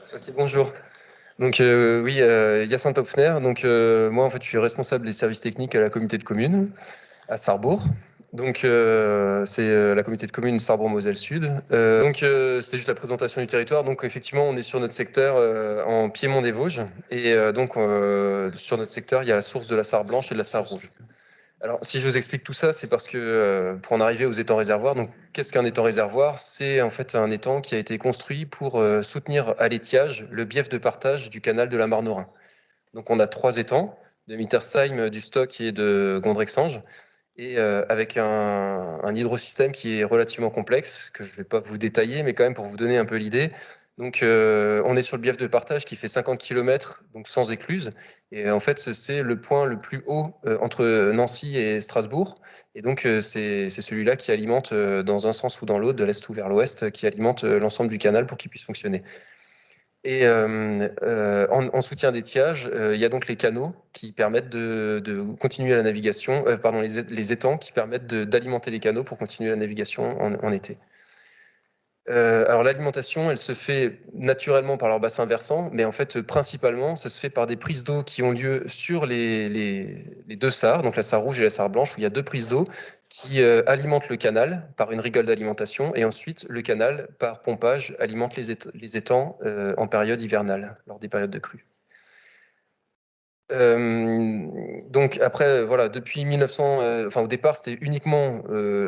Ok, bonjour. Donc oui, Hyacinthe Hopfner. Donc moi en fait je suis responsable des services techniques à la communauté de communes à Sarrebourg. Donc c'est la communauté de communes Sarrebourg-Moselle Sud. C'était juste la présentation du territoire. Donc effectivement on est sur notre secteur en Piémont des Vosges et sur notre secteur il y a la source de la Sarre blanche et de la Sarre rouge. Alors, si je vous explique tout ça, c'est parce que pour en arriver aux étangs réservoirs, donc qu'est-ce qu'un étang réservoir? C'est en fait un étang qui a été construit pour soutenir à l'étiage le bief de partage du canal de la Marne au Rhin. Donc, on a 3 étangs, de Mittersheim, du Stock et de Gondrexange, et avec un hydrosystème qui est relativement complexe, que je ne vais pas vous détailler, mais quand même pour vous donner un peu l'idée. Donc, on est sur le bief de partage qui fait 50 km, donc sans écluse. Et en fait, c'est le point le plus haut entre Nancy et Strasbourg. Et donc, c'est celui-là qui alimente, dans un sens ou dans l'autre, de l'est ou vers l'ouest, qui alimente l'ensemble du canal pour qu'il puisse fonctionner. Et en soutien d'étiage, il y a donc les canaux qui permettent de continuer la navigation, pardon, les étangs qui permettent d'alimenter les canaux pour continuer la navigation en été. Alors l'alimentation, elle se fait naturellement par leur bassin versant, mais en fait principalement, ça se fait par des prises d'eau qui ont lieu sur les deux Sarres, donc la Sarre rouge et la Sarre blanche, où il y a 2 prises d'eau qui alimentent le canal par une rigole d'alimentation, et ensuite le canal, par pompage, alimente les étangs en période hivernale, lors des périodes de crue. Donc après, voilà, depuis 1900, au départ, c'était uniquement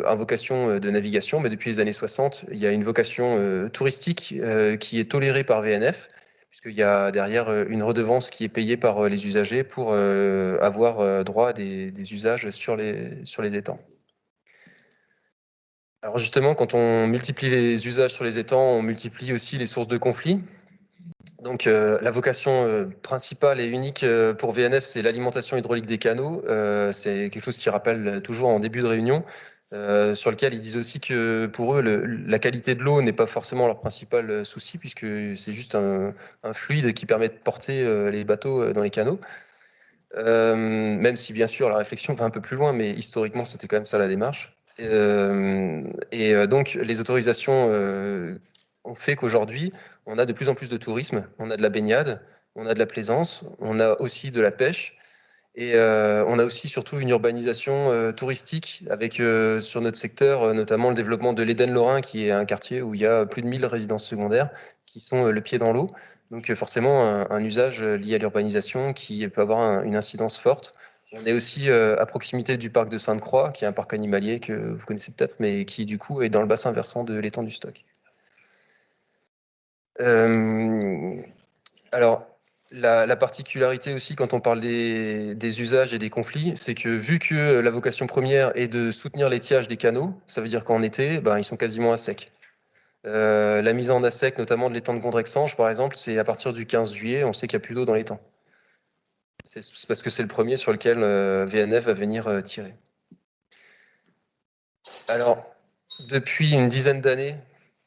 à vocation de navigation, mais depuis les années 60, il y a une vocation touristique qui est tolérée par VNF, puisqu'il y a derrière une redevance qui est payée par les usagers pour avoir droit à des usages sur les étangs. Alors justement, quand on multiplie les usages sur les étangs, on multiplie aussi les sources de conflits. Donc la vocation principale et unique pour VNF, c'est l'alimentation hydraulique des canaux. C'est quelque chose qui rappelle toujours en début de réunion, sur lequel ils disent aussi que pour eux, la qualité de l'eau n'est pas forcément leur principal souci, puisque c'est juste un fluide qui permet de porter les bateaux dans les canaux. Même si bien sûr la réflexion va un peu plus loin, mais historiquement c'était quand même ça la démarche. Donc les autorisations ont fait qu'aujourd'hui on a de plus en plus de tourisme, on a de la baignade, on a de la plaisance, on a aussi de la pêche, et on a aussi surtout une urbanisation touristique avec sur notre secteur notamment le développement de l'Éden-Lorrain, qui est un quartier où il y a plus de 1000 résidences secondaires qui sont le pied dans l'eau. Donc forcément un usage lié à l'urbanisation qui peut avoir une incidence forte. On est aussi à proximité du parc de Sainte-Croix, qui est un parc animalier que vous connaissez peut-être, mais qui du coup est dans le bassin versant de l'étang du Stock. Alors, la particularité aussi, quand on parle des usages et des conflits, c'est que vu que la vocation première est de soutenir l'étiage des canaux, ça veut dire qu'en été, ils sont quasiment à sec. La mise en à sec, notamment de l'étang de Gondrexange, par exemple, c'est à partir du 15 juillet, on sait qu'il n'y a plus d'eau dans l'étang. C'est parce que c'est le premier sur lequel VNF va venir tirer. Alors, depuis une dizaine d'années,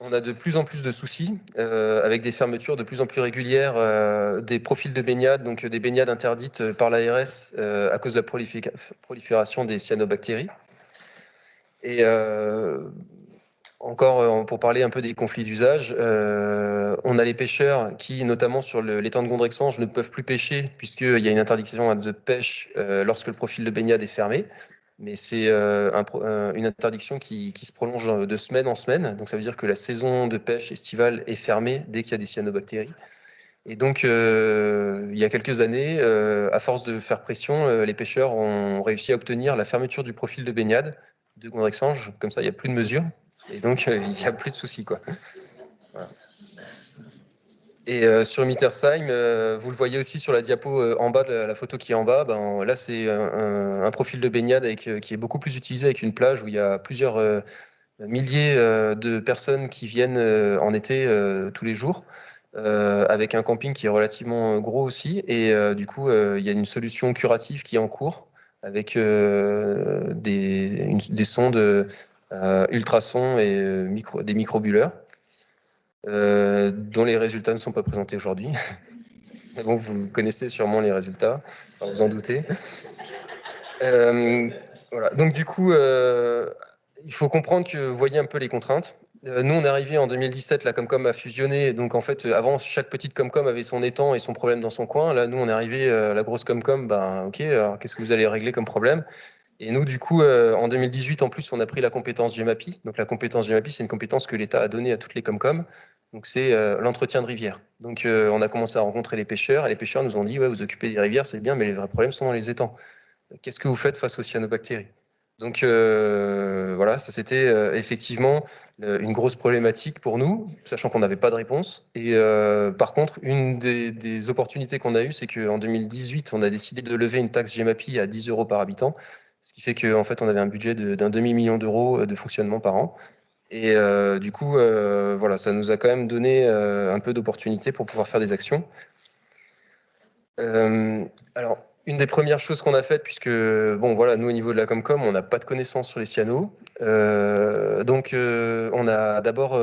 on a de plus en plus de soucis, avec des fermetures de plus en plus régulières, des profils de baignade, donc des baignades interdites par l'ARS à cause de la prolifération des cyanobactéries. Et encore, pour parler un peu des conflits d'usage, on a les pêcheurs qui, notamment sur l'étang de Gondrexange, ne peuvent plus pêcher puisqu'il y a une interdiction de pêche lorsque le profil de baignade est fermé. Mais c'est une interdiction qui se prolonge de semaine en semaine. Donc ça veut dire que la saison de pêche estivale est fermée dès qu'il y a des cyanobactéries. Et donc, il y a quelques années, à force de faire pression, les pêcheurs ont réussi à obtenir la fermeture du profil de baignade de Gondrexange. Comme ça, il n'y a plus de mesures. Et donc, il n'y a plus de soucis, quoi. Voilà. Et sur Mittersheim, vous le voyez aussi sur la diapo en bas, de la photo qui est en bas, là c'est un profil de baignade qui est beaucoup plus utilisé, avec une plage où il y a plusieurs milliers de personnes qui viennent en été tous les jours, avec un camping qui est relativement gros aussi. Et du coup, il y a une solution curative qui est en cours, avec des sondes ultrasons et des microbuleurs. Dont les résultats ne sont pas présentés aujourd'hui. Mais bon, vous connaissez sûrement les résultats, enfin, vous en doutez. Voilà. Donc du coup, il faut comprendre que vous voyez un peu les contraintes. Nous, on est arrivé en 2017, la Comcom a fusionné. Donc, en fait, avant, chaque petite Comcom avait son étang et son problème dans son coin. Là, nous, on est arrivé, la grosse Comcom, ben, OK, alors qu'est-ce que vous allez régler comme problème? Et nous, du coup, en 2018, en plus, on a pris la compétence GEMAPI. Donc, la compétence GEMAPI, c'est une compétence que l'État a donnée à toutes les Comcom. Donc, c'est l'entretien de rivières. Donc, on a commencé à rencontrer les pêcheurs. Et les pêcheurs nous ont dit, ouais, vous occupez des rivières, c'est bien, mais les vrais problèmes sont dans les étangs. Qu'est-ce que vous faites face aux cyanobactéries? Donc voilà, ça c'était effectivement une grosse problématique pour nous, sachant qu'on n'avait pas de réponse. Et par contre, une des opportunités qu'on a eues, c'est qu'en 2018, on a décidé de lever une taxe GEMAPI à 10 € par habitant, ce qui fait qu'en fait, on avait un budget d'un demi-million d'euros de fonctionnement par an. Et du coup, voilà, ça nous a quand même donné un peu d'opportunités pour pouvoir faire des actions. Alors, une des premières choses qu'on a faites, puisque bon, voilà, nous au niveau de la Comcom, on n'a pas de connaissances sur les cyanos, donc on a d'abord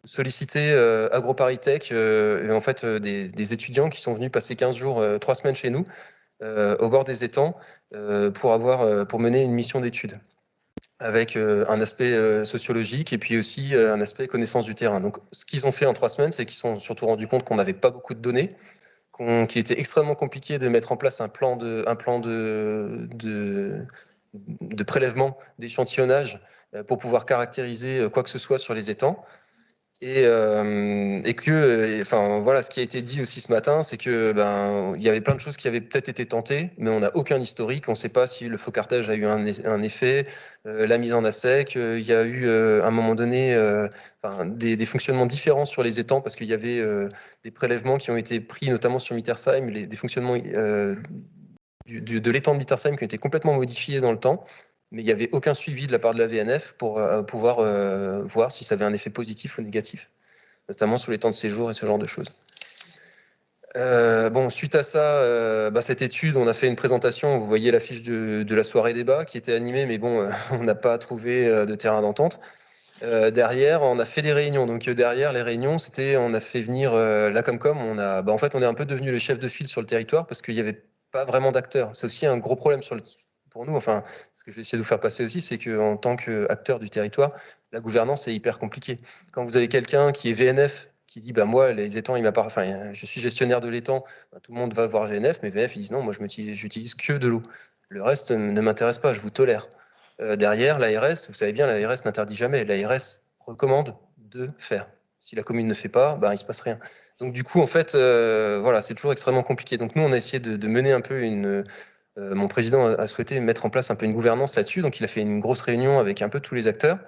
sollicité AgroParisTech, et en fait des étudiants qui sont venus passer 15 jours, 3 semaines chez nous, au bord des étangs, pour mener une mission d'étude avec un aspect sociologique et puis aussi un aspect connaissance du terrain. Donc, ce qu'ils ont fait en 3 semaines, c'est qu'ils se sont surtout rendus compte qu'on n'avait pas beaucoup de données, qu'il était extrêmement compliqué de mettre en place un plan de prélèvement, d'échantillonnage pour pouvoir caractériser quoi que ce soit sur les étangs. Et que, enfin voilà, ce qui a été dit aussi ce matin, c'est que il y avait plein de choses qui avaient peut-être été tentées, mais on n'a aucun historique. On ne sait pas si le faux cartage a eu un effet, la mise en assec. Il y a eu à un moment donné des fonctionnements différents sur les étangs parce qu'il y avait des prélèvements qui ont été pris, notamment sur Mittersheim, des fonctionnements de l'étang de Mittersheim qui ont été complètement modifiés dans le temps. Mais il n'y avait aucun suivi de la part de la VNF pour pouvoir voir si ça avait un effet positif ou négatif, notamment sous les temps de séjour et ce genre de choses. Bon, suite à ça, cette étude, on a fait une présentation. Vous voyez l'affiche de la soirée débat qui était animée, mais bon, on n'a pas trouvé de terrain d'entente. Derrière, on a fait des réunions. Donc derrière les réunions, on a fait venir la Comcom. En fait, on est un peu devenu le chef de file sur le territoire parce qu'il n'y avait pas vraiment d'acteurs. C'est aussi un gros problème pour nous. Enfin, ce que je vais essayer de vous faire passer aussi, c'est qu'en tant qu'acteur du territoire, la gouvernance est hyper compliquée. Quand vous avez quelqu'un qui est VNF, qui dit moi, les étangs, je suis gestionnaire de l'étang, tout le monde va voir VNF, mais VNF, ils disent non, moi, j'utilise que de l'eau. Le reste ne m'intéresse pas, je vous tolère. Derrière, l'ARS, vous savez bien, l'ARS n'interdit jamais. L'ARS recommande de faire. Si la commune ne fait pas, il ne se passe rien. Donc du coup, en fait, voilà, c'est toujours extrêmement compliqué. Donc nous, on a essayé de mener un peu mon président a souhaité mettre en place un peu une gouvernance là-dessus. Donc il a fait une grosse réunion avec un peu tous les acteurs.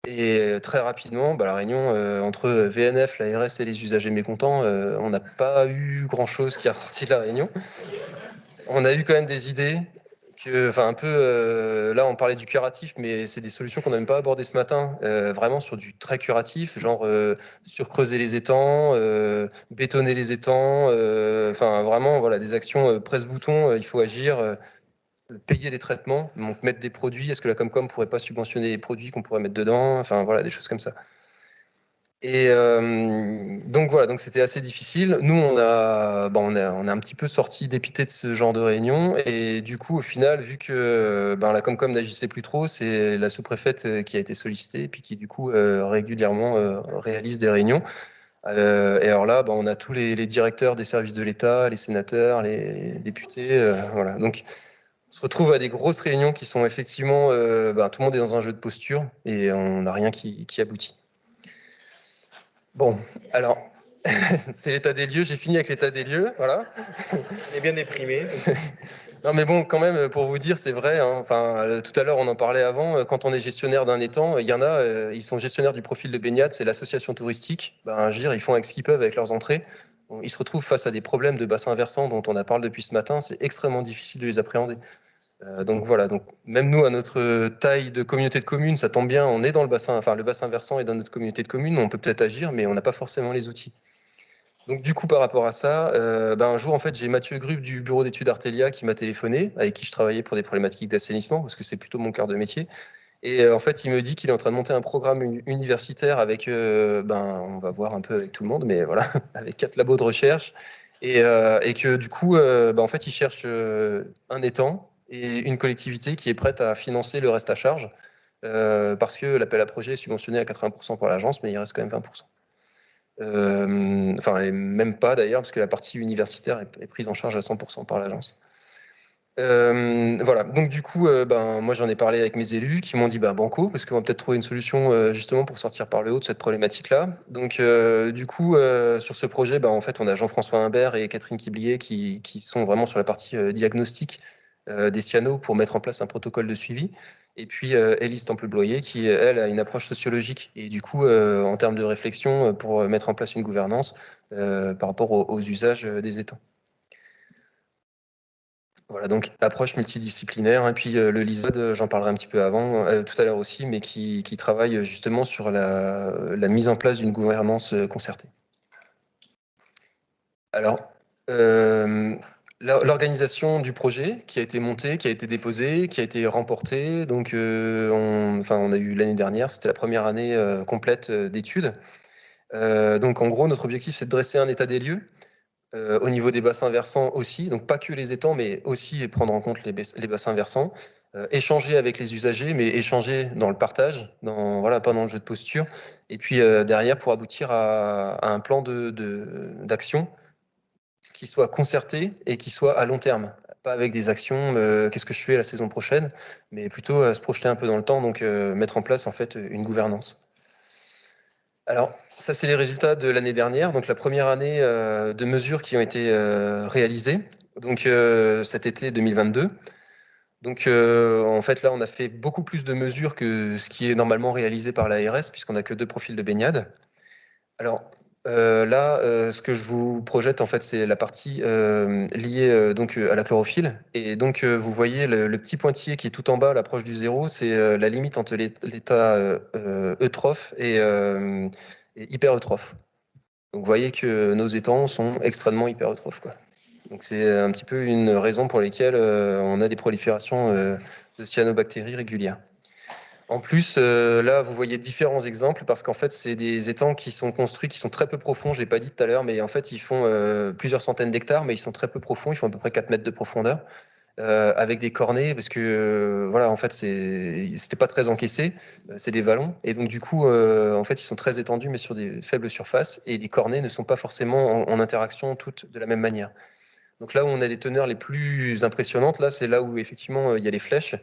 Et très rapidement, la réunion entre VNF, l'ARS et les usagers mécontents, on n'a pas eu grand-chose qui est ressorti de la réunion. On a eu quand même des idées. Là, on parlait du curatif, mais c'est des solutions qu'on n'a même pas abordées ce matin. Vraiment sur du très curatif, genre surcreuser les étangs, bétonner les étangs. Vraiment, voilà, des actions presse-bouton. Il faut agir, payer des traitements, donc mettre des produits. Est-ce que la Comcom pourrait pas subventionner les produits qu'on pourrait mettre dedans? Enfin, voilà, des choses comme ça. Et donc voilà, donc c'était assez difficile. Nous, on a un petit peu sorti dépité de ce genre de réunion. Et du coup, au final, vu que la Comcom n'agissait plus trop, c'est la sous-préfète qui a été sollicitée, et puis qui du coup régulièrement réalise des réunions. Et alors là, on a tous les directeurs des services de l'État, les sénateurs, les députés, voilà. Donc on se retrouve à des grosses réunions qui sont effectivement, tout le monde est dans un jeu de posture et on n'a rien qui aboutit. Bon, alors, c'est l'état des lieux. J'ai fini avec l'état des lieux, voilà. On est bien déprimé. Non, mais bon, quand même, pour vous dire, c'est vrai. Hein, tout à l'heure, on en parlait avant. Quand on est gestionnaire d'un étang, il y en a, ils sont gestionnaires du profil de baignade, c'est l'association touristique. Je veux dire, ils font avec ce qu'ils peuvent avec leurs entrées. Bon, ils se retrouvent face à des problèmes de bassin versant dont on a parlé depuis ce matin. C'est extrêmement difficile de les appréhender. Donc voilà, donc même nous, à notre taille de communauté de communes, ça tombe bien, on est dans le bassin versant est dans notre communauté de communes, on peut peut-être agir, mais on n'a pas forcément les outils. Donc du coup, par rapport à ça, un jour, en fait, j'ai Mathieu Grub du bureau d'études Artelia qui m'a téléphoné, avec qui je travaillais pour des problématiques d'assainissement, parce que c'est plutôt mon cœur de métier. Et en fait, il me dit qu'il est en train de monter un programme universitaire avec, on va voir un peu avec tout le monde, mais voilà, avec 4 labos de recherche, et que du coup, en fait, il cherche un étang et une collectivité qui est prête à financer le reste à charge. parce que l'appel à projet est subventionné à 80% par l'agence, mais il reste quand même 20%. Enfin, et même pas d'ailleurs, parce que la partie universitaire est prise en charge à 100% par l'agence. Voilà, donc du coup, moi j'en ai parlé avec mes élus qui m'ont dit banco, parce qu'on va peut-être trouver une solution justement pour sortir par le haut de cette problématique-là. Donc du coup, sur ce projet, en fait, on a Jean-François Imbert et Catherine Quiblier qui sont vraiment sur la partie diagnostic des cyanos pour mettre en place un protocole de suivi. Et puis Élise Temple-Bloyer qui, elle, a une approche sociologique et du coup, en termes de réflexion, pour mettre en place une gouvernance par rapport aux usages des étangs. Voilà, donc approche multidisciplinaire. Et puis le LISOD, j'en parlerai un petit peu avant, tout à l'heure aussi, mais qui travaille justement sur la mise en place d'une gouvernance concertée. Alors, l'organisation du projet qui a été montée, qui a été déposée, qui a été remportée. Donc, on a eu l'année dernière, c'était la première année complète d'études. Donc, en gros, notre objectif, c'est de dresser un état des lieux. Au niveau des bassins versants aussi, donc pas que les étangs, mais aussi prendre en compte les bassins versants, échanger avec les usagers, mais échanger dans le partage, pas dans le jeu de posture, et puis derrière pour aboutir à un plan d'action qui soit concerté et qui soit à long terme, pas avec des actions, qu'est-ce que je fais la saison prochaine, mais plutôt se projeter un peu dans le temps, donc mettre en place en fait une gouvernance. Alors, ça, c'est les résultats de l'année dernière, donc la première année de mesures qui ont été réalisées, donc cet été 2022. Donc, en fait, là, on a fait beaucoup plus de mesures que ce qui est normalement réalisé par l'ARS, puisqu'on n'a que 2 profils de baignade. Alors, là, ce que je vous projette, en fait, c'est la partie liée donc, à la chlorophylle. Et donc, vous voyez le petit pointillé qui est tout en bas, l'approche du zéro, c'est la limite entre l'état eutrophe et hypereutrophe. Donc, vous voyez que nos étangs sont extrêmement hypereutrophes, quoi. Donc, c'est un petit peu une raison pour laquelle on a des proliférations de cyanobactéries régulières. En plus, là, vous voyez différents exemples parce qu'en fait, c'est des étangs qui sont construits, qui sont très peu profonds. Je l'ai pas dit tout à l'heure, mais en fait, ils font plusieurs centaines d'hectares, mais ils sont très peu profonds. Ils font à peu près 4 mètres de profondeur, avec des cornets, parce que en fait, c'était pas très encaissé. C'est des vallons, et donc du coup, en fait, ils sont très étendus, mais sur des faibles surfaces, et les cornets ne sont pas forcément en interaction toutes de la même manière. Donc là où on a les teneurs les plus impressionnantes, là, c'est là où effectivement il y a les flèches.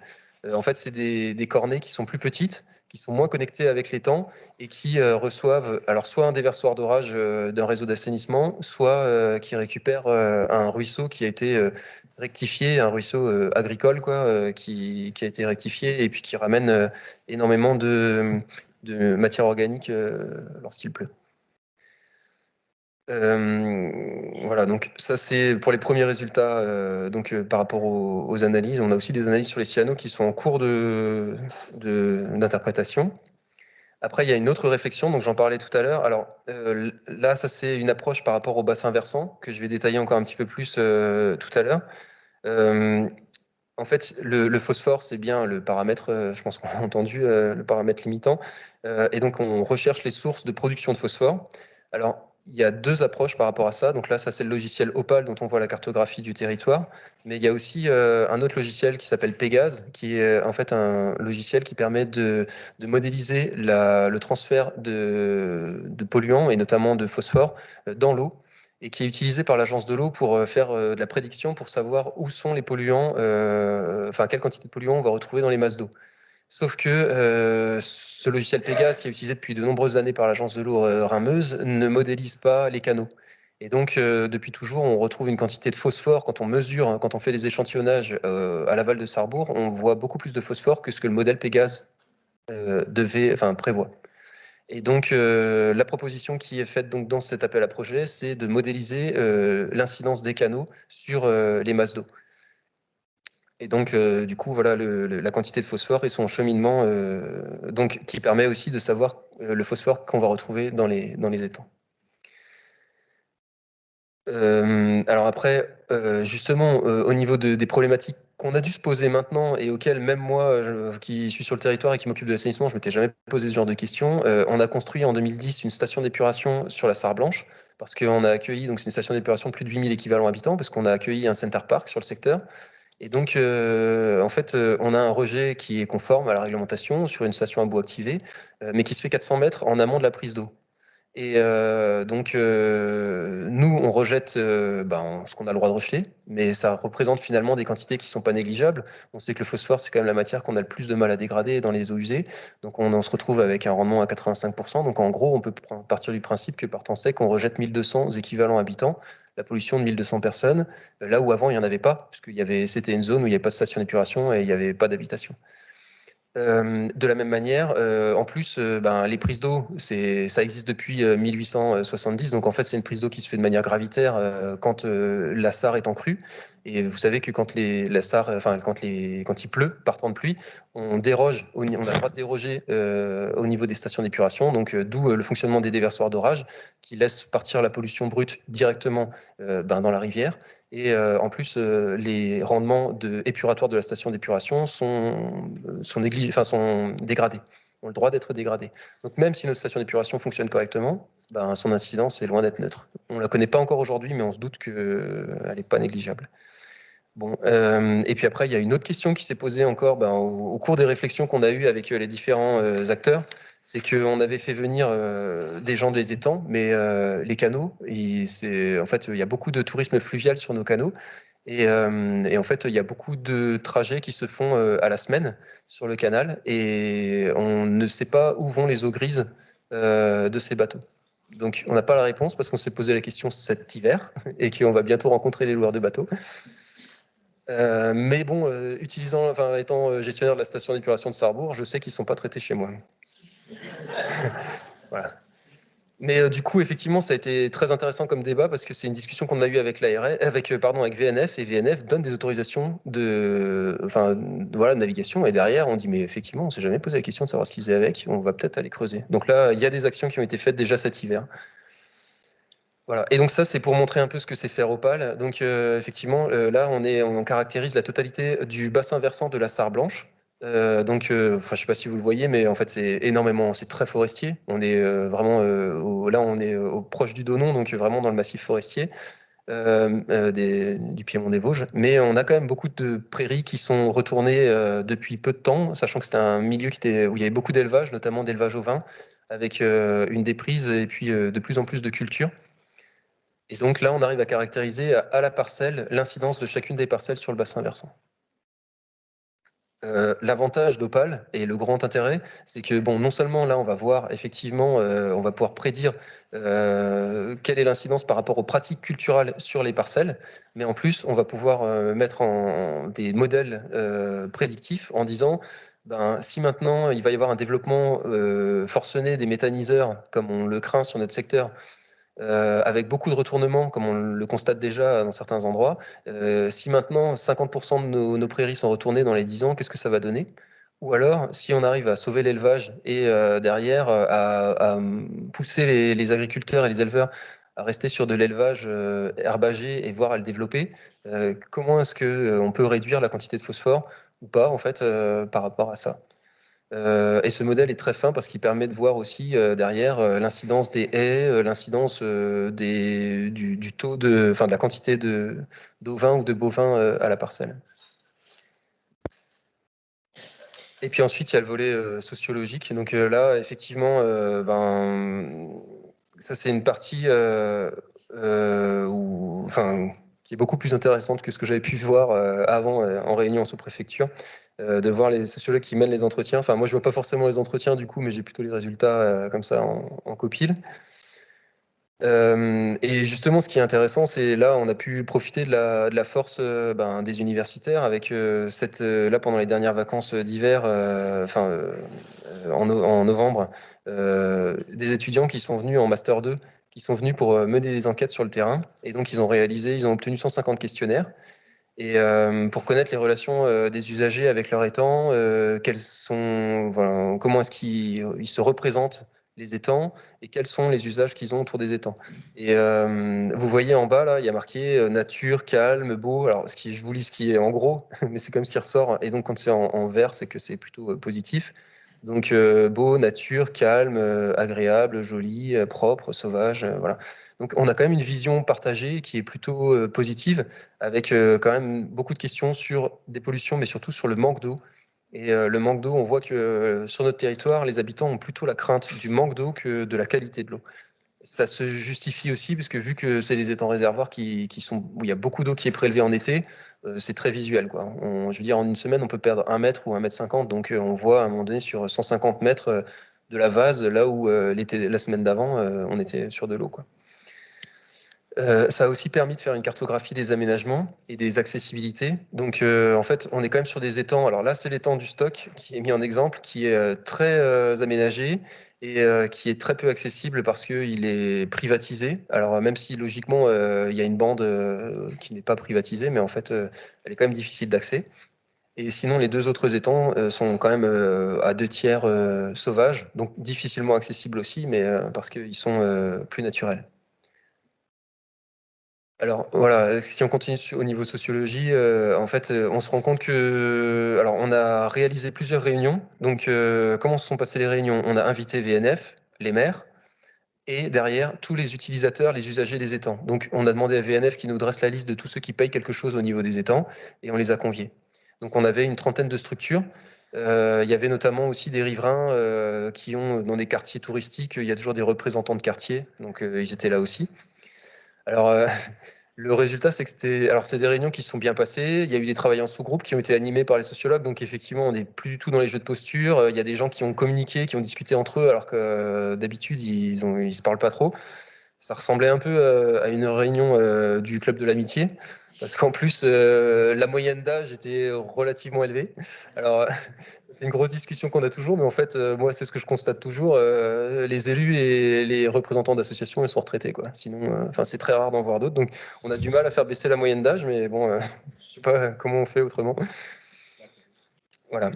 En fait, c'est des cornets qui sont plus petites, qui sont moins connectées avec l'étang et qui reçoivent alors soit un déversoir d'orage d'un réseau d'assainissement, soit qui récupèrent un ruisseau qui a été rectifié, un ruisseau agricole qui a été rectifié et puis qui ramène énormément de matière organique lorsqu'il pleut. Voilà, donc ça c'est pour les premiers résultats par rapport aux analyses. On a aussi des analyses sur les cyanos qui sont en cours d'interprétation. Après, il y a une autre réflexion, donc j'en parlais tout à l'heure. Alors là, ça c'est une approche par rapport au bassin versant que je vais détailler encore un petit peu plus tout à l'heure. En fait, le phosphore, c'est bien le paramètre, je pense qu'on a entendu, le paramètre limitant. Et donc, on recherche les sources de production de phosphore. Alors, il y a 2 approches par rapport à ça. Donc là, ça, c'est le logiciel Opal dont on voit la cartographie du territoire. Mais il y a aussi un autre logiciel qui s'appelle Pégase, qui est en fait un logiciel qui permet de modéliser le transfert de polluants, et notamment de phosphore, dans l'eau, et qui est utilisé par l'agence de l'eau pour faire de la prédiction, pour savoir où sont les polluants, quelle quantité de polluants on va retrouver dans les masses d'eau. Sauf que ce logiciel Pégase, qui est utilisé depuis de nombreuses années par l'agence de l'eau Rhin-Meuse, ne modélise pas les canaux. Et donc, depuis toujours, on retrouve une quantité de phosphore quand on mesure, quand on fait des échantillonnages à l'aval de Sarrebourg, on voit beaucoup plus de phosphore que ce que le modèle Pégase prévoit. Et donc, la proposition qui est faite donc, dans cet appel à projet, c'est de modéliser l'incidence des canaux sur les masses d'eau. Et donc, du coup, voilà la quantité de phosphore et son cheminement, donc, qui permet aussi de savoir le phosphore qu'on va retrouver dans les étangs. Alors après, justement, au niveau des problématiques qu'on a dû se poser maintenant et auxquelles même moi, qui suis sur le territoire et qui m'occupe de l'assainissement, je m'étais jamais posé ce genre de questions. On a construit en 2010 une station d'épuration sur la Sarre Blanche parce qu'on a accueilli, donc c'est une station d'épuration de plus de 8000 équivalents habitants, parce qu'on a accueilli un center park sur le secteur. Et donc, en fait, on a un rejet qui est conforme à la réglementation sur une station à bout activée, mais qui se fait 400 mètres en amont de la prise d'eau. Et donc, nous, on rejette ce qu'on a le droit de rejeter, mais ça représente finalement des quantités qui ne sont pas négligeables. On sait que le phosphore, c'est quand même la matière qu'on a le plus de mal à dégrader dans les eaux usées. Donc, on en se retrouve avec un rendement à 85%. Donc, en gros, on peut partir du principe que par temps sec, on rejette 1200 équivalents habitants, la pollution de 1200 personnes, là où avant, il n'y en avait pas, puisque c'était une zone où il n'y avait pas de station d'épuration et il n'y avait pas d'habitation. De la même manière, en plus, les prises d'eau, ça existe depuis 1870. Donc en fait, c'est une prise d'eau qui se fait de manière gravitaire quand la Sarre est en crue. Et vous savez que quand la Sarre, quand il pleut, par temps de pluie, on a le droit de déroger au niveau des stations d'épuration. Donc d'où le fonctionnement des déversoirs d'orage qui laissent partir la pollution brute directement dans la rivière. Et en plus, les rendements épuratoires de la station d'épuration sont dégradés, ont le droit d'être dégradés. Donc même si notre station d'épuration fonctionne correctement, son incidence est loin d'être neutre. On ne la connaît pas encore aujourd'hui, mais on se doute qu'elle n'est pas négligeable. Bon, et puis après, il y a une autre question qui s'est posée encore au cours des réflexions qu'on a eues avec les différents acteurs. C'est qu'on avait fait venir des gens des étangs, mais les canaux, en fait, il y a beaucoup de tourisme fluvial sur nos canaux. Et en fait, il y a beaucoup de trajets qui se font à la semaine sur le canal. Et on ne sait pas où vont les eaux grises de ces bateaux. Donc, on n'a pas la réponse parce qu'on s'est posé la question cet hiver et qu'on va bientôt rencontrer les loueurs de bateaux. Mais bon, étant gestionnaire de la station d'épuration de Sarrebourg, je sais qu'ils ne sont pas traités chez moi. Voilà. Mais du coup, effectivement, ça a été très intéressant comme débat parce que c'est une discussion qu'on a eue avec avec VNF, et VNF donne des autorisations de navigation. Et derrière, on dit, mais effectivement, on ne s'est jamais posé la question de savoir ce qu'ils faisaient avec. On va peut-être aller creuser. Donc là, il y a des actions qui ont été faites déjà cet hiver. Voilà. Et donc ça, c'est pour montrer un peu ce que c'est faire Opale. Donc effectivement, là, on caractérise la totalité du bassin versant de la Sarre Blanche. Je sais pas si vous le voyez, mais en fait, c'est très forestier. On est vraiment, là, on est proche du Donon, donc vraiment dans le massif forestier du Piémont des Vosges. Mais on a quand même beaucoup de prairies qui sont retournées depuis peu de temps, sachant que c'était un milieu où il y avait beaucoup d'élevage, notamment d'élevage au vin, avec une déprise et puis de plus en plus de cultures. Et donc là, on arrive à caractériser à la parcelle l'incidence de chacune des parcelles sur le bassin versant. L'avantage d'Opale et le grand intérêt, c'est que non seulement là, on va voir effectivement, on va pouvoir prédire quelle est l'incidence par rapport aux pratiques culturelles sur les parcelles, mais en plus, on va pouvoir mettre en des modèles prédictifs en disant si maintenant il va y avoir un développement forcené des méthaniseurs, comme on le craint sur notre secteur, avec beaucoup de retournements, comme on le constate déjà dans certains endroits. Si maintenant 50% de nos prairies sont retournées dans les 10 ans, qu'est-ce que ça va donner? Ou alors, si on arrive à sauver l'élevage et derrière à pousser les agriculteurs et les éleveurs à rester sur de l'élevage herbagé et voire à le développer, comment est-ce qu'on peut réduire la quantité de phosphore ou pas, en fait, par rapport à ça? Et ce modèle est très fin parce qu'il permet de voir aussi derrière l'incidence des haies, l'incidence du taux de la quantité d'ovins ou de bovins à la parcelle. Et puis ensuite, il y a le volet sociologique. Donc là, effectivement, ça c'est une partie qui est beaucoup plus intéressante que ce que j'avais pu voir avant en réunion en sous-préfecture. De voir les sociologues qui mènent les entretiens. Enfin, moi, je vois pas forcément les entretiens du coup, mais j'ai plutôt les résultats comme ça en copile. Et justement, ce qui est intéressant, c'est là, on a pu profiter de la force des universitaires avec là pendant les dernières vacances d'hiver, en novembre, des étudiants qui sont venus en master 2, qui sont venus pour mener des enquêtes sur le terrain. Et donc, ils ont obtenu 150 questionnaires. Et pour connaître les relations des usagers avec leur étang, comment est-ce qu'ils se représentent les étangs et quels sont les usages qu'ils ont autour des étangs. Et vous voyez en bas, là, il y a marqué nature, calme, beau. Alors, je vous lis ce qui est en gros, mais c'est comme ce qui ressort. Et donc, quand c'est en vert, c'est que c'est plutôt positif. Donc beau, nature, calme, agréable, joli, propre, sauvage, voilà. Donc on a quand même une vision partagée qui est plutôt positive, avec quand même beaucoup de questions sur des pollutions, mais surtout sur le manque d'eau. Et le manque d'eau, on voit que sur notre territoire, les habitants ont plutôt la crainte du manque d'eau que de la qualité de l'eau. Ça se justifie aussi parce que vu que c'est des étangs réservoirs qui sont où il y a beaucoup d'eau qui est prélevée en été, c'est très visuel, quoi. Je veux dire, en une semaine, on peut perdre 1 mètre ou 1,50 m, donc on voit à un moment donné sur 150 mètres de la vase, là où la semaine d'avant, on était sur de l'eau, quoi. Ça a aussi permis de faire une cartographie des aménagements et des accessibilités. Donc, en fait, on est quand même sur des étangs. Alors là, c'est l'étang du Stock qui est mis en exemple, qui est très aménagé et qui est très peu accessible parce qu'il est privatisé. Alors, même si logiquement, il y a une bande qui n'est pas privatisée, mais en fait, elle est quand même difficile d'accès. Et sinon, les 2 autres étangs sont quand même à 2/3 sauvages, donc difficilement accessibles aussi, mais parce qu'ils sont plus naturels. Alors voilà, si on continue au niveau sociologie, en fait, on se rend compte que alors on a réalisé plusieurs réunions. Donc comment se sont passées les réunions? On a invité VNF, les maires et derrière tous les utilisateurs, les usagers des étangs. Donc on a demandé à VNF qui nous dresse la liste de tous ceux qui payent quelque chose au niveau des étangs et on les a conviés. Donc on avait une trentaine de structures. Il y avait notamment aussi des riverains qui ont dans des quartiers touristiques, il y a toujours des représentants de quartier, donc ils étaient là aussi. Alors le résultat, c'est que c'est des réunions qui se sont bien passées. Il y a eu des travails en sous-groupe qui ont été animés par les sociologues. Donc, effectivement, on n'est plus du tout dans les jeux de posture. Il y a des gens qui ont communiqué, qui ont discuté entre eux, alors que d'habitude, ils se parlent pas trop. Ça ressemblait un peu à une réunion du Club de l'Amitié. Parce qu'en plus, la moyenne d'âge était relativement élevée. Alors, c'est une grosse discussion qu'on a toujours, mais en fait, moi, c'est ce que je constate toujours. Les élus et les représentants d'associations, ils sont retraités, quoi. Sinon, c'est très rare d'en voir d'autres. Donc, on a du mal à faire baisser la moyenne d'âge, mais bon, je sais pas comment on fait autrement. Voilà.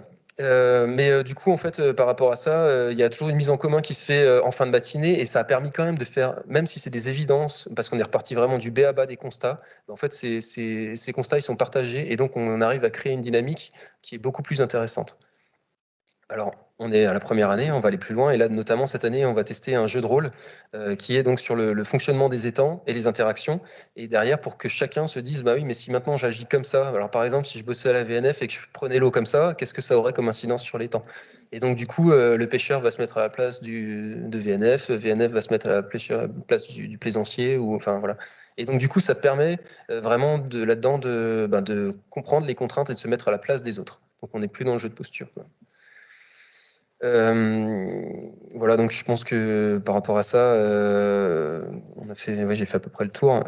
Mais du coup, en fait, par rapport à ça, il y a toujours une mise en commun qui se fait en fin de matinée et ça a permis quand même de faire, même si c'est des évidences, parce qu'on est reparti vraiment du B à bas des constats, en fait, ces constats, ils sont partagés et donc on arrive à créer une dynamique qui est beaucoup plus intéressante. Alors, on est à la première année, on va aller plus loin et là, notamment cette année, on va tester un jeu de rôle qui est donc sur le fonctionnement des étangs et les interactions. Et derrière, pour que chacun se dise, bah oui, mais si maintenant j'agis comme ça, alors par exemple, si je bossais à la VNF et que je prenais l'eau comme ça, qu'est-ce que ça aurait comme incidence sur l'étang? Et donc, du coup, le pêcheur va se mettre à la place de VNF, VNF va se mettre à la place du plaisancier, ou enfin voilà. Et donc, du coup, ça permet vraiment là-dedans de comprendre les contraintes et de se mettre à la place des autres. Donc, on n'est plus dans le jeu de posture, quoi. Voilà, donc je pense que par rapport à ça, j'ai fait à peu près le tour.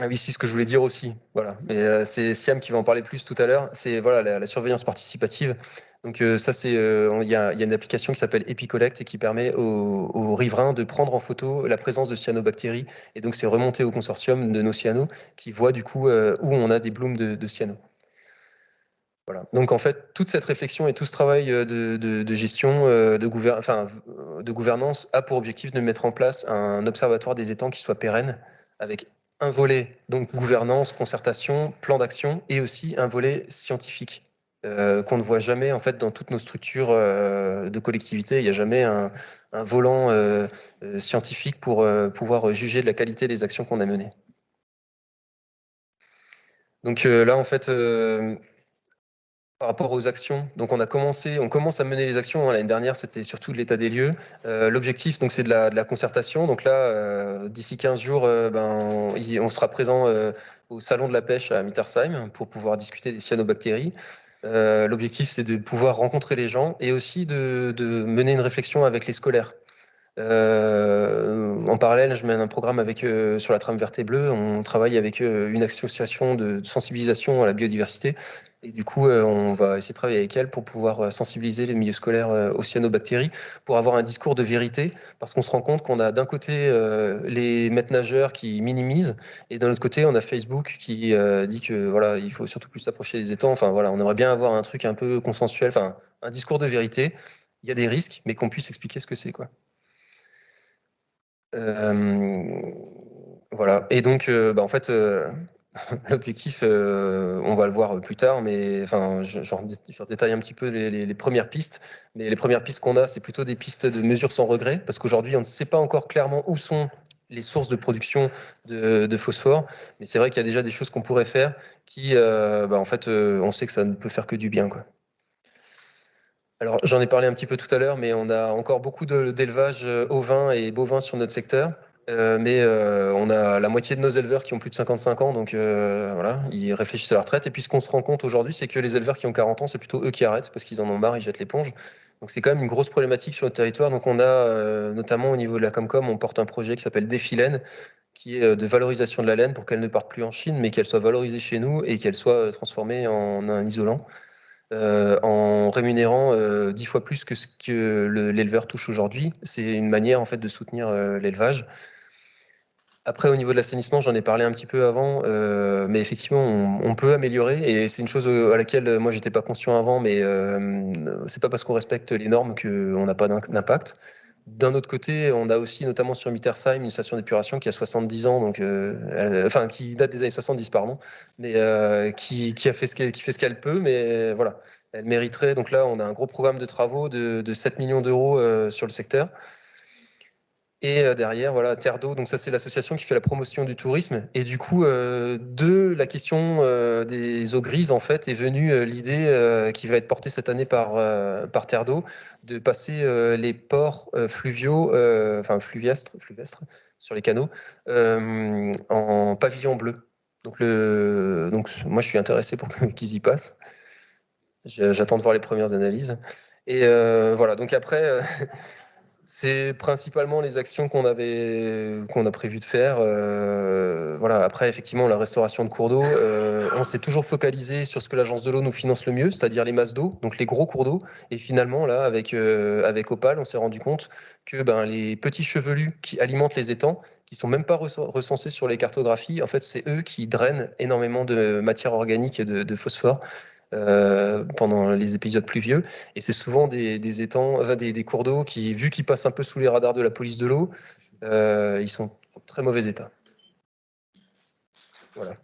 Ah oui, si, ce que je voulais dire aussi, voilà. Mais c'est Siam qui va en parler plus tout à l'heure. C'est voilà la surveillance participative. Donc ça, il y a une application qui s'appelle EpiCollect et qui permet aux riverains de prendre en photo la présence de cyanobactéries. Et donc c'est remonté au consortium de nos cyanos qui voit du coup où on a des blooms de cyano. Voilà. Donc en fait, toute cette réflexion et tout ce travail de gestion, de gouvernance a pour objectif de mettre en place un observatoire des étangs qui soit pérenne, avec un volet donc gouvernance, concertation, plan d'action, et aussi un volet scientifique qu'on ne voit jamais en fait dans toutes nos structures de collectivité. Il n'y a jamais un volant scientifique pour pouvoir juger de la qualité des actions qu'on a menées. Donc là, en fait, par rapport aux actions, donc on commence à mener les actions. L'année dernière, c'était surtout de l'état des lieux. L'objectif, donc, c'est de la concertation. Donc là, d'ici 15 jours, on sera présent au salon de la pêche à Mittersheim pour pouvoir discuter des cyanobactéries. L'objectif, c'est de pouvoir rencontrer les gens et aussi de mener une réflexion avec les scolaires. En parallèle, je mène un programme sur la trame verte et bleue. On travaille avec une association de sensibilisation à la biodiversité. Et du coup, on va essayer de travailler avec elle pour pouvoir sensibiliser les milieux scolaires aux cyanobactéries, pour avoir un discours de vérité, parce qu'on se rend compte qu'on a d'un côté les maîtres nageurs qui minimisent, et d'un autre côté, on a Facebook qui dit que voilà, il faut surtout plus s'approcher des étangs. Enfin voilà, on aimerait bien avoir un truc un peu consensuel, enfin un discours de vérité. Il y a des risques, mais qu'on puisse expliquer ce que c'est, quoi. Voilà. Et donc, en fait, L'objectif, on va le voir plus tard, mais enfin, je détaille un petit peu les premières pistes. Mais les premières pistes qu'on a, c'est plutôt des pistes de mesure sans regret, parce qu'aujourd'hui, on ne sait pas encore clairement où sont les sources de production de phosphore. Mais c'est vrai qu'il y a déjà des choses qu'on pourrait faire qui, en fait, on sait que ça ne peut faire que du bien, quoi. Alors, j'en ai parlé un petit peu tout à l'heure, mais on a encore beaucoup d'élevage ovin et bovin sur notre secteur. Mais on a la moitié de nos éleveurs qui ont plus de 55 ans, donc voilà, ils réfléchissent à la retraite. Et puis ce qu'on se rend compte aujourd'hui, c'est que les éleveurs qui ont 40 ans, c'est plutôt eux qui arrêtent parce qu'ils en ont marre, ils jettent l'éponge. Donc c'est quand même une grosse problématique sur le territoire. Donc on a, notamment au niveau de la Comcom, on porte un projet qui s'appelle Défilaine, qui est de valorisation de la laine pour qu'elle ne parte plus en Chine, mais qu'elle soit valorisée chez nous et qu'elle soit transformée en un isolant. En rémunérant 10 fois plus que ce que l'éleveur touche aujourd'hui. C'est une manière en fait de soutenir l'élevage. Après, au niveau de l'assainissement, j'en ai parlé un petit peu avant, mais effectivement, on peut améliorer, et c'est une chose à laquelle moi j'étais pas conscient avant, mais c'est pas parce qu'on respecte les normes qu'on n'a pas d'impact. D'un autre côté, on a aussi, notamment sur Mittersheim, une station d'épuration qui a 70 ans, donc, enfin, qui date des années 70, pardon, mais qui fait ce qu'elle peut, mais voilà, elle mériterait. Donc là, on a un gros programme de travaux de 7 millions d'euros sur le secteur. Et derrière, voilà, Terre d'eau, donc ça c'est l'association qui fait la promotion du tourisme. Et du coup, de la question des eaux grises, en fait, est venue l'idée qui va être portée cette année par Terre d'eau, de passer les ports fluviaux, enfin fluviestres, sur les canaux, en pavillon bleu. Donc moi je suis intéressé pour qu'ils y passent. J'attends de voir les premières analyses. Et voilà, donc après... C'est principalement les actions qu'on a prévu de faire. Voilà. Après, effectivement, la restauration de cours d'eau, on s'est toujours focalisé sur ce que l'agence de l'eau nous finance le mieux, c'est-à-dire les masses d'eau, donc les gros cours d'eau. Et finalement, là, avec Opal, on s'est rendu compte que les petits chevelus qui alimentent les étangs, qui sont même pas recensés sur les cartographies, en fait, c'est eux qui drainent énormément de matière organique et de phosphore. Pendant les épisodes pluvieux. Et c'est souvent des étangs, enfin, des cours d'eau qui, vu qu'ils passent un peu sous les radars de la police de l'eau, ils sont en très mauvais état. Voilà.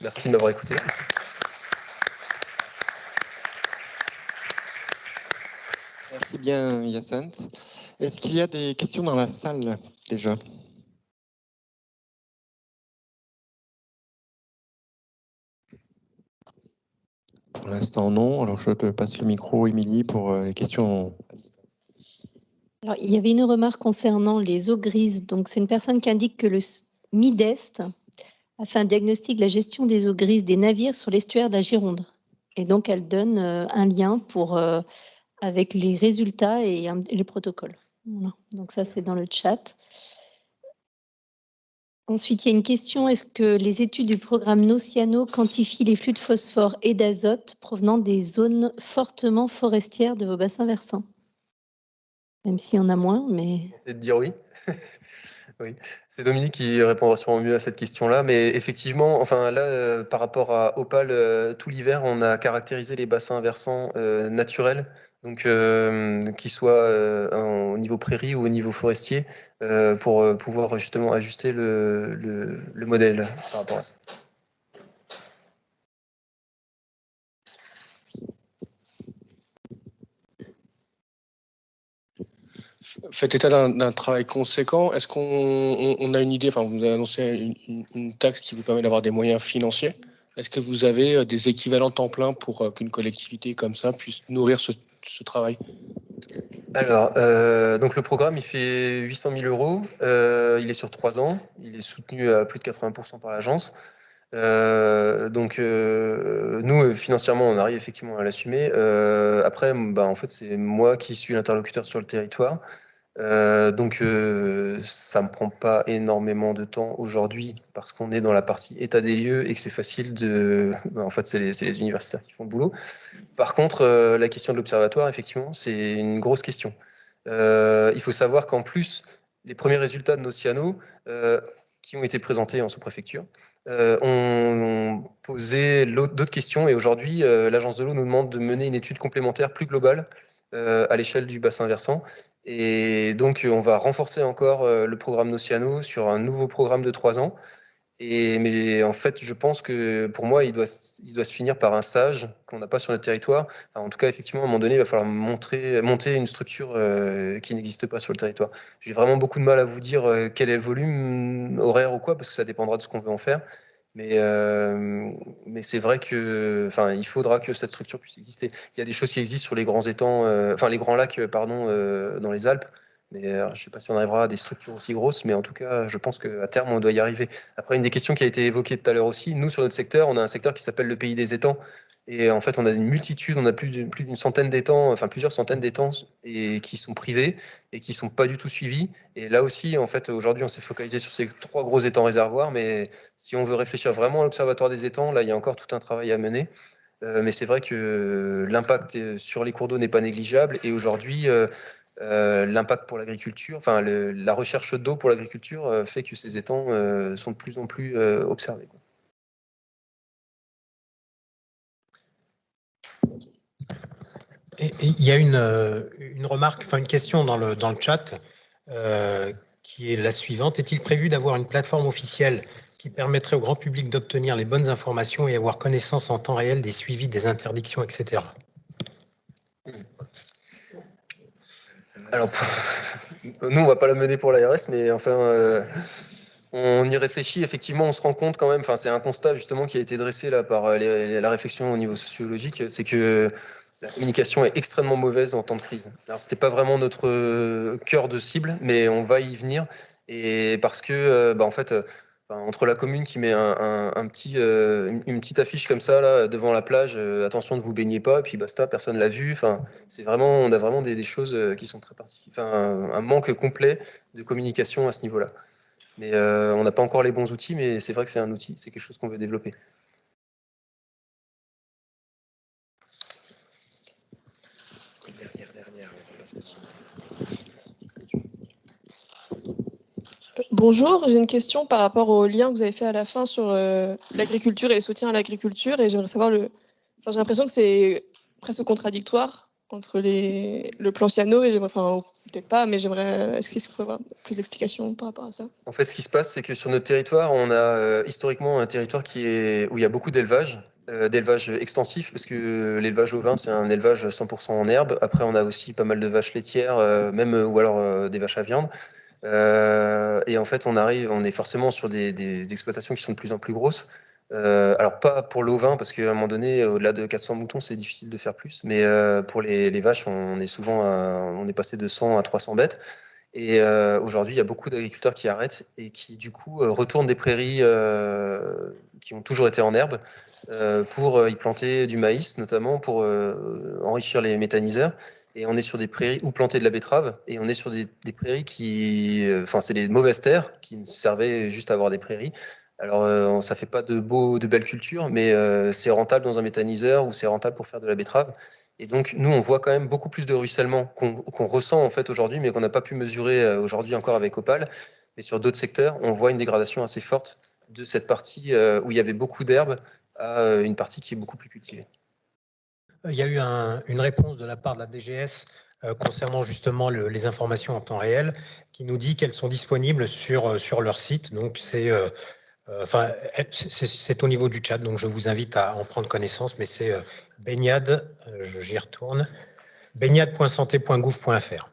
Merci de m'avoir écouté. Merci bien, Hyacinthe. Est-ce qu'il y a des questions dans la salle déjà? Pour l'instant, non. Alors, je te passe le micro, Émilie, pour les questions à distance. Alors, il y avait une remarque concernant les eaux grises. Donc, c'est une personne qui indique que le MIDEST a fait un diagnostic de la gestion des eaux grises des navires sur l'estuaire de la Gironde. Et donc, elle donne un lien avec les résultats et les protocoles. Voilà. Donc, ça, c'est dans le chat. Ensuite, il y a une question. Est-ce que les études du programme Nociano quantifient les flux de phosphore et d'azote provenant des zones fortement forestières de vos bassins versants? Même s'il y en a moins, mais... Tenter de dire oui. Oui, c'est Dominique qui répondra sûrement mieux à cette question-là. Mais effectivement, enfin là, par rapport à Opal, tout l'hiver, on a caractérisé les bassins versants naturels, donc qu'ils soient au niveau prairie ou au niveau forestier, pour pouvoir justement ajuster le modèle par rapport à ça. Faites état d'un travail conséquent. Est-ce qu'on a une idée, enfin vous avez annoncé une taxe qui vous permet d'avoir des moyens financiers. Est-ce que vous avez des équivalents temps plein pour qu'une collectivité comme ça puisse nourrir ce travail? Alors, donc le programme, il fait 800 000 euros. Il est sur 3 ans. Il est soutenu à plus de 80% par l'agence. Donc, nous, financièrement, on arrive effectivement à l'assumer. Après, en fait, c'est moi qui suis l'interlocuteur sur le territoire. Donc, ça me prend pas énormément de temps aujourd'hui parce qu'on est dans la partie état des lieux et que c'est facile de... en fait, c'est les universitaires qui font le boulot. Par contre, la question de l'observatoire, effectivement, c'est une grosse question. Il faut savoir qu'en plus, les premiers résultats de Nociano, qui ont été présentés en sous-préfecture, ont posé d'autres questions. Et aujourd'hui, l'Agence de l'eau nous demande de mener une étude complémentaire plus globale à l'échelle du bassin versant. Et donc, on va renforcer encore le programme Nociano sur un nouveau programme de 3 ans. Mais en fait, je pense que pour moi, il doit se finir par un SAGE qu'on n'a pas sur notre territoire. Enfin, en tout cas, effectivement, à un moment donné, il va falloir monter une structure qui n'existe pas sur le territoire. J'ai vraiment beaucoup de mal à vous dire quel est le volume horaire ou quoi, parce que ça dépendra de ce qu'on veut en faire. Mais c'est vrai que, enfin, il faudra que cette structure puisse exister. Il y a des choses qui existent sur les grands étangs, enfin les grands lacs, pardon, dans les Alpes. Mais je ne sais pas si on arrivera à des structures aussi grosses, mais en tout cas, je pense qu'à terme, on doit y arriver. Après, une des questions qui a été évoquée tout à l'heure aussi, nous, sur notre secteur, on a un secteur qui s'appelle le pays des étangs. Et en fait, on a une multitude, on a plus d'une centaine d'étangs, enfin plusieurs centaines d'étangs, et qui sont privés et qui ne sont pas du tout suivis. Et là aussi, en fait, aujourd'hui, on s'est focalisé sur ces 3 gros étangs réservoirs, mais si on veut réfléchir vraiment à l'observatoire des étangs, là, il y a encore tout un travail à mener. Mais c'est vrai que l'impact sur les cours d'eau n'est pas négligeable. Et aujourd'hui, l'impact pour l'agriculture, enfin la recherche d'eau pour l'agriculture fait que ces étangs sont de plus en plus observés. Et il y a une remarque, enfin une question dans le chat qui est la suivante. Est-il prévu d'avoir une plateforme officielle qui permettrait au grand public d'obtenir les bonnes informations et avoir connaissance en temps réel des suivis, des interdictions, etc. Alors, nous, on va pas la mener pour l'ARS, mais enfin, on y réfléchit. Effectivement, on se rend compte quand même, enfin, c'est un constat justement qui a été dressé là par la réflexion au niveau sociologique, c'est que la communication est extrêmement mauvaise en temps de crise. Alors, c'était pas vraiment notre cœur de cible, mais on va y venir. Et parce que, en fait, entre la commune qui met une petite affiche comme ça là devant la plage, attention ne vous baignez pas, et puis basta, personne l'a vu. Enfin, on a vraiment des choses qui sont très particulières. Enfin, un manque complet de communication à ce niveau-là. Mais on n'a pas encore les bons outils, mais c'est vrai que c'est un outil, c'est quelque chose qu'on veut développer. Bonjour, j'ai une question par rapport au lien que vous avez fait à la fin sur l'agriculture et le soutien à l'agriculture. Et j'aimerais savoir j'ai l'impression que c'est presque contradictoire entre le plan Ciano et peut-être pas, mais est-ce qu'il faut avoir plus d'explications par rapport à ça? En fait, ce qui se passe, c'est que sur notre territoire, on a historiquement un territoire où il y a beaucoup d'élevage extensif, parce que l'élevage ovin, c'est un élevage 100% en herbe. Après, on a aussi pas mal de vaches laitières, ou alors des vaches à viande. Et en fait, on est forcément sur des exploitations qui sont de plus en plus grosses. Alors pas pour l'ovin, parce qu'à un moment donné, au-delà de 400 moutons, c'est difficile de faire plus. Mais pour les vaches, on est passé de 100 à 300 bêtes. Et aujourd'hui, il y a beaucoup d'agriculteurs qui arrêtent et qui, du coup, retournent des prairies qui ont toujours été en herbe pour y planter du maïs, notamment pour enrichir les méthaniseurs. Et on est sur des prairies où planter de la betterave. Et on est sur des prairies c'est des mauvaises terres qui servaient juste à avoir des prairies. Alors, ça fait pas de belles cultures, mais c'est rentable dans un méthaniseur ou c'est rentable pour faire de la betterave. Et donc, nous, on voit quand même beaucoup plus de ruissellement qu'on ressent en fait aujourd'hui, mais qu'on n'a pas pu mesurer aujourd'hui encore avec Opal. Mais sur d'autres secteurs, on voit une dégradation assez forte de cette partie où il y avait beaucoup d'herbes à une partie qui est beaucoup plus cultivée. Il y a eu une réponse de la part de la DGS concernant justement les informations en temps réel qui nous dit qu'elles sont disponibles sur leur site. Donc, c'est au niveau du chat, donc je vous invite à en prendre connaissance, mais c'est baignade, j'y retourne, baignade.santé.gouv.fr.